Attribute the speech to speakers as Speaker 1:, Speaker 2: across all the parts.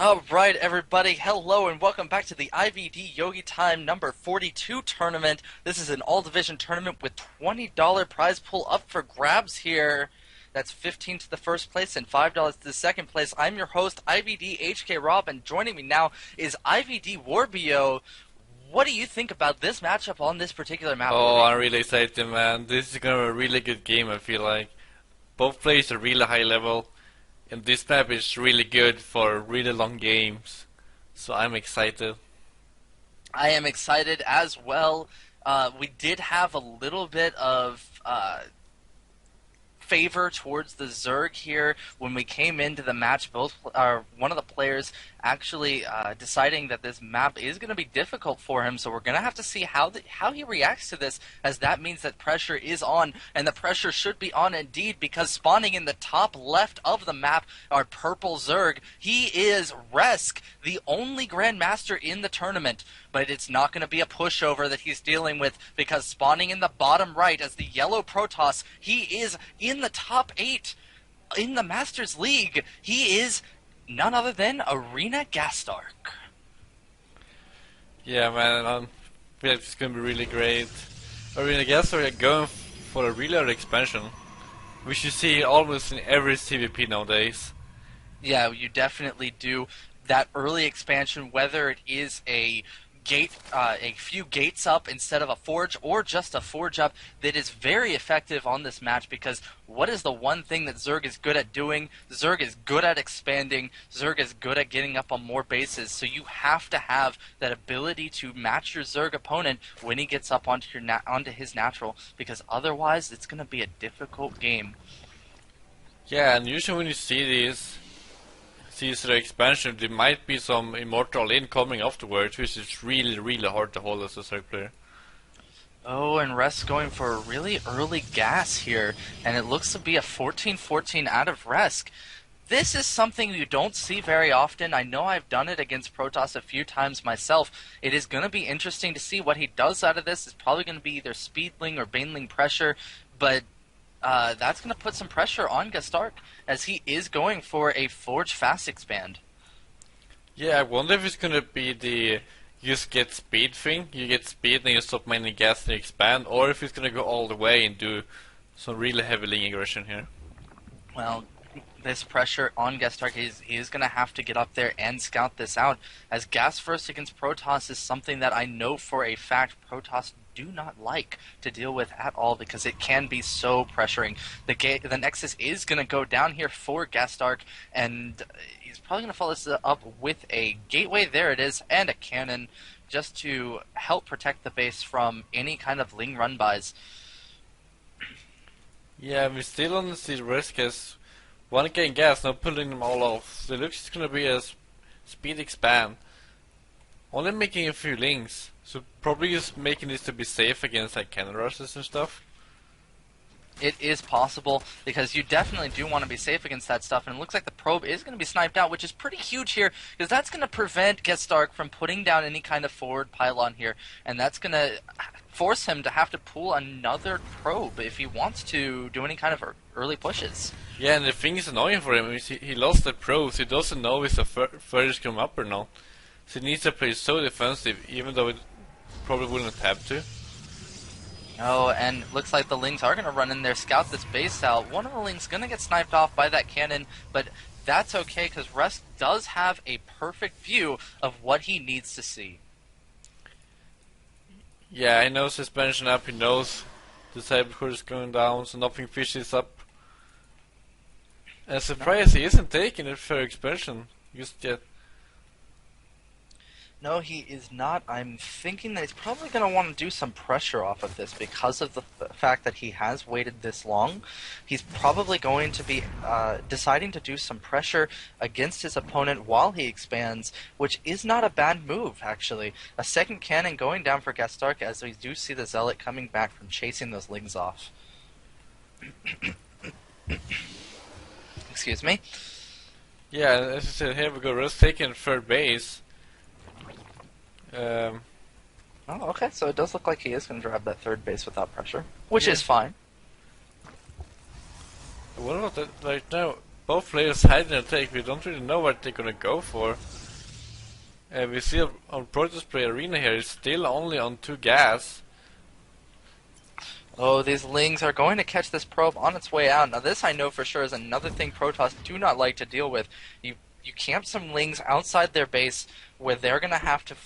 Speaker 1: Alright, everybody, hello and welcome back to the IvD Yogi Time number 42 tournament. This is an all-division tournament with $20 prize pool up for grabs here. That's $15 to the first place and $5 to the second place. I'm your host, IvD HK Rob, and joining me now is IvD Warbio. What do you think about this matchup on this particular map?
Speaker 2: Oh, I'm really excited, man. This is gonna be a really good game, I feel like. Both players are really high level, and this map is really good for really long games. So I'm excited.
Speaker 1: I am excited as well. We did have a little bit of favor towards the Zerg here when we came into the match. One of the players actually deciding that this map is going to be difficult for him, so we're going to have to see how he reacts to this, as that means that pressure is on, and the pressure should be on indeed, because spawning in the top left of the map are purple Zerg. He is Resq, the only Grandmaster in the tournament, but it's not going to be a pushover that he's dealing with, because spawning in the bottom right as the yellow Protoss, he is in the top 8 in the Masters League. He is none other than ArenaGastarK.
Speaker 2: Yeah, man, I feel like it's gonna be really great. ArenaGastarK are going for a really hard expansion, which you see almost in every CVP nowadays.
Speaker 1: Yeah, you definitely do. That early expansion, whether it is a few gates up instead of a forge, or just a forge up, that is very effective on this match, because what is the one thing that Zerg is good at doing? Zerg is good at expanding. Zerg is good at getting up on more bases, so you have to have that ability to match your Zerg opponent when he gets up onto his natural, because otherwise it's going to be a difficult game.
Speaker 2: Yeah, and usually when you see these the expansion, there might be some immortal incoming afterwards, which is really hard to hold as a Zerg player.
Speaker 1: Oh, and Resq going for a really early gas here, and it looks to be a 14-14 out of Resq. This is something you don't see very often. I know I've done it against Protoss a few times myself. It is going to be interesting to see what he does out of this. It's probably going to be either Speedling or Baneling pressure, but that's going to put some pressure on GastarK, as he is going for a Forge Fast Expand.
Speaker 2: Yeah, I wonder if it's going to be the just get speed thing. You get speed and you stop mining gas and you expand, or if it's going to go all the way and do some really heavy ling aggression here.
Speaker 1: Well, this pressure on GastarK, he is going to have to get up there and scout this out, as gas first against Protoss is something that I know for a fact Protoss do not like to deal with at all, because it can be so pressuring. The Nexus is going to go down here for GastarK, and he's probably going to follow this up with a gateway. There it is, and a cannon, just to help protect the base from any kind of Ling run-bys.
Speaker 2: Yeah, we still on the Resq as one getting gas, now pulling them all off. So it looks going to be a speed expand. Only making a few links, so probably just making this to be safe against like cannon rushes and stuff.
Speaker 1: It is possible, because you definitely do want to be safe against that stuff, and it looks like the probe is going to be sniped out, which is pretty huge here, because that's going to prevent GastarK from putting down any kind of forward pylon here, and that's going to force him to have to pull another probe if he wants to do any kind of early pushes.
Speaker 2: Yeah, and the thing is annoying for him is he lost the probe, so he doesn't know if the furthest come up or not. So he needs to play so defensive, even though it probably wouldn't have to.
Speaker 1: Oh, and looks like the Lings are going to run in there, scout this base out. One of the Lings going to get sniped off by that cannon, but that's okay, because Resq does have a perfect view of what he needs to see.
Speaker 2: Yeah, he knows suspension up, he knows the Cybercore is going down, so nothing fishes up. And surprised he isn't taking it for expansion just yet.
Speaker 1: No, he is not. I'm thinking that he's probably going to want to do some pressure off of this, because of the fact that he has waited this long. He's probably going to be deciding to do some pressure against his opponent while he expands, which is not a bad move, actually. A second cannon going down for GastarK, as we do see the Zealot coming back from chasing those Lings off. Excuse me.
Speaker 2: Yeah, as I said, here we go, Resq taking third base.
Speaker 1: Oh, okay, so it does look like he is going to grab that third base without pressure, which
Speaker 2: Yeah.
Speaker 1: is fine.
Speaker 2: What about that right now? both players hide and attack. We don't really know what they're gonna go for. We see on Protoss Play Arena here, it's still only on 2 gas.
Speaker 1: Oh, these Lings are going to catch this probe on its way out. Now this I know for sure is another thing Protoss do not like to deal with. You camp some Lings outside their base where they're going to have to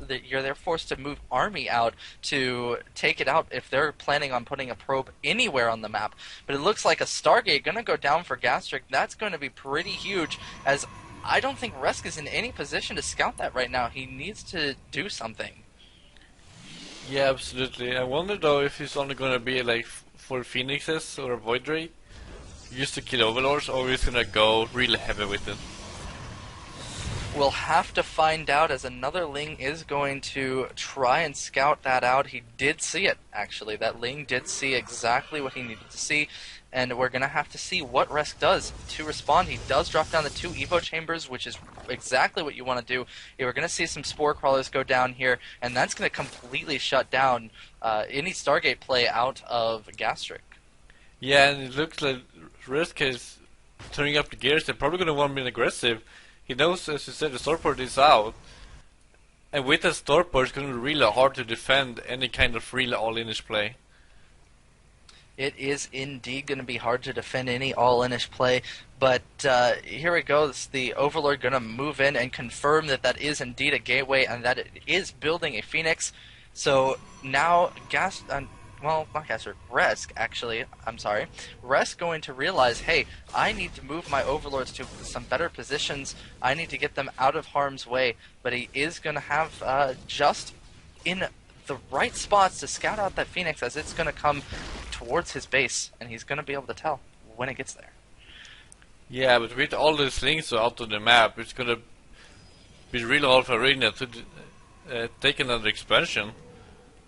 Speaker 1: they're forced to move army out to take it out if they're planning on putting a probe anywhere on the map. But it looks like a Stargate going to go down for GastarK. That's going to be pretty huge, as I don't think Resq is in any position to scout that right now. He needs to do something.
Speaker 2: Yeah, absolutely. I wonder though if he's only gonna be like 4 Phoenixes or a Void Ray used to kill Overlords, or he's gonna go really heavy with it.
Speaker 1: We'll have to find out, as another Ling is going to try and scout that out. He did see it, actually. That Ling did see exactly what he needed to see, and we're going to have to see what Resq does to respond. He does drop down the 2 Evo chambers, which is exactly what you want to do. We're going to see some Spore Crawlers go down here, and that's going to completely shut down any Stargate play out of GastarK.
Speaker 2: Yeah, and it looks like Resq is turning up the gears. They're probably gonna want to be aggressive. He knows, as you said, the starport is out. And with the starport, it's going to be really hard to defend any kind of real all-inish play.
Speaker 1: It is indeed going to be hard to defend any all-inish play, but here it goes. The Overlord going to move in and confirm that that is indeed a gateway and that it is building a Phoenix. So now not Gastark, Resq, actually, I'm sorry. Resq going to realize, hey, I need to move my Overlords to some better positions. I need to get them out of harm's way. But he is going to have just in the right spots to scout out that Phoenix, as it's going to come towards his base, and he's going to be able to tell when it gets there.
Speaker 2: Yeah, but with all these things out on the map, it's going to be really hard for Arena to take another expansion.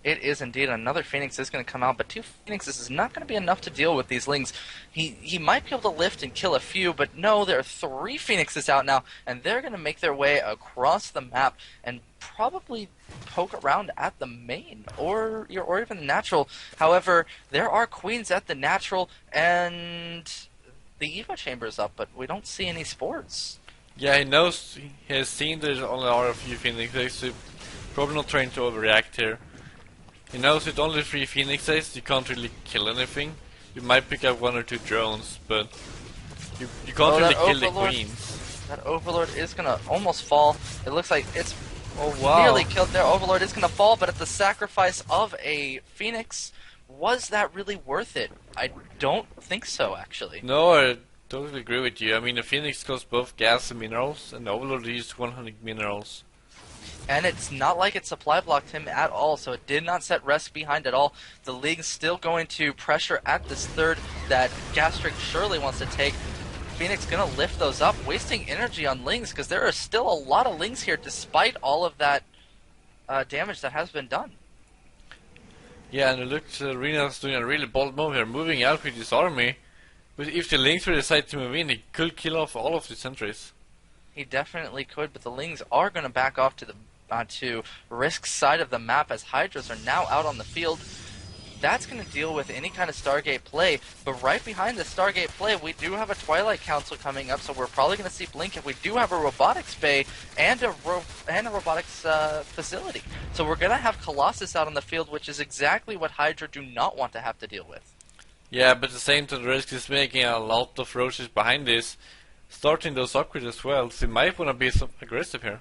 Speaker 1: It is indeed. Another Phoenix is going to come out, but 2 Phoenixes is not going to be enough to deal with these Lings. He might be able to lift and kill a few, but no, there are 3 Phoenixes out now, and they're going to make their way across the map and probably poke around at the main or even the natural. However, there are Queens at the natural, and the Evo chamber is up, but we don't see any spores.
Speaker 2: Yeah, he knows, he has seen there only are a few Phoenixes, so probably not trying to overreact here. He knows with only 3 Phoenixes you can't really kill anything. You might pick up 1 or 2 drones, but you can't really kill the Queens.
Speaker 1: That Overlord is gonna almost fall. It looks like it's
Speaker 2: wow.
Speaker 1: nearly killed there. Overlord is gonna fall, but at the sacrifice of a Phoenix, was that really worth it? I don't think so, actually.
Speaker 2: No, I totally agree with you. I mean, the Phoenix costs both gas and minerals, and the Overlord used 100 minerals.
Speaker 1: And it's not like it supply blocked him at all, so it did not set Resq behind at all. The League's still going to pressure at this third that GastarK surely wants to take. Phoenix going to lift those up, wasting energy on Lings, because there are still a lot of Lings here despite all of that damage that has been done.
Speaker 2: Yeah, and it looks Arena's doing a really bold move here, moving out with his army. But if the Lings were decide to move in, he could kill off all of the sentries.
Speaker 1: He definitely could, but the Lings are going to back off to Resq's side of the map as Hydras are now out on the field. That's going to deal with any kind of Stargate play, but right behind the Stargate play, we do have a Twilight Council coming up, so we're probably going to see Blink if we do have a robotics bay and a robotics facility. So we're going to have Colossus out on the field, which is exactly what Hydra do not want to have to deal with.
Speaker 2: Yeah, but at the same time, Resq is making a lot of roaches behind this, starting those upgrades as well, so he might want to be some aggressive here.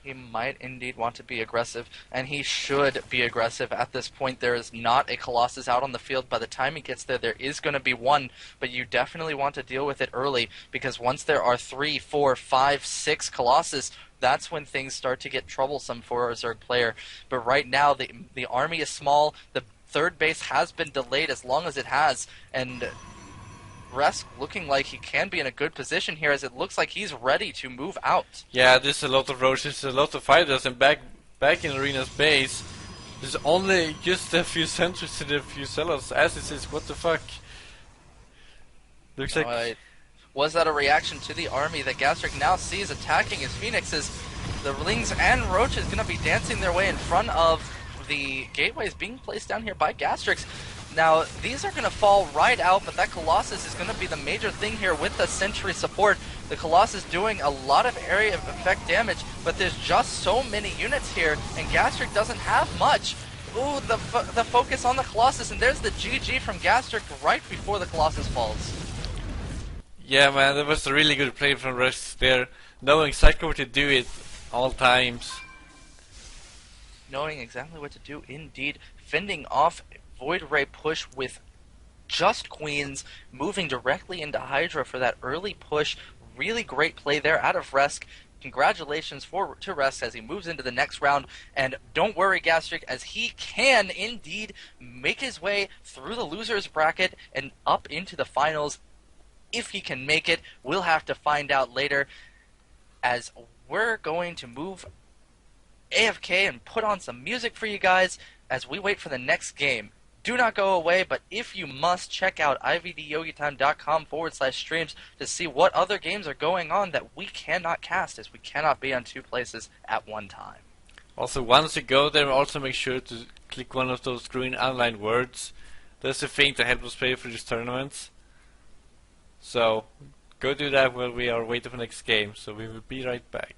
Speaker 1: He might indeed want to be aggressive, and he should be aggressive. At this point, there is not a Colossus out on the field. By the time he gets there, there is going to be one, but you definitely want to deal with it early, because once there are 3, 4, 5, 6 Colossus, that's when things start to get troublesome for a Zerg player. But right now, the army is small, the third base has been delayed as long as it has, and Resq looking like he can be in a good position here, as it looks like he's ready to move out.
Speaker 2: Yeah, there's a lot of roaches, a lot of fighters, and back in Arena's base, there's only just a few sentries and a few sellers. As it is, what the fuck? Looks like...
Speaker 1: Was that a reaction to the army that GastarK now sees attacking his Phoenixes? The Lings and Roaches going to be dancing their way in front of the gateways being placed down here by GastarK. Now, these are going to fall right out, but that Colossus is going to be the major thing here with the Sentry support. The Colossus doing a lot of area of effect damage, but there's just so many units here, and GastarK doesn't have much. Ooh, the focus on the Colossus, and there's the GG from GastarK right before the Colossus falls.
Speaker 2: Yeah, man, that was a really good play from Resq there, knowing exactly what to do it all times.
Speaker 1: Knowing exactly what to do, indeed. Fending off Void Ray push with just Queens, moving directly into Hydra for that early push. Really great play there out of Resq. Congratulations to Resq as he moves into the next round. And don't worry, GastarK, as he can indeed make his way through the loser's bracket and up into the finals. If he can make it, we'll have to find out later, as we're going to move AFK and put on some music for you guys as we wait for the next game. Do not go away, but if you must, check out ivdyogiTime.com/streams to see what other games are going on that we cannot cast, as we cannot be on two places at one time.
Speaker 2: Also, once you go there, also make sure to click one of those green online words. That's the thing to help us play for these tournaments. So, go do that while we are waiting for the next game. So we will be right back.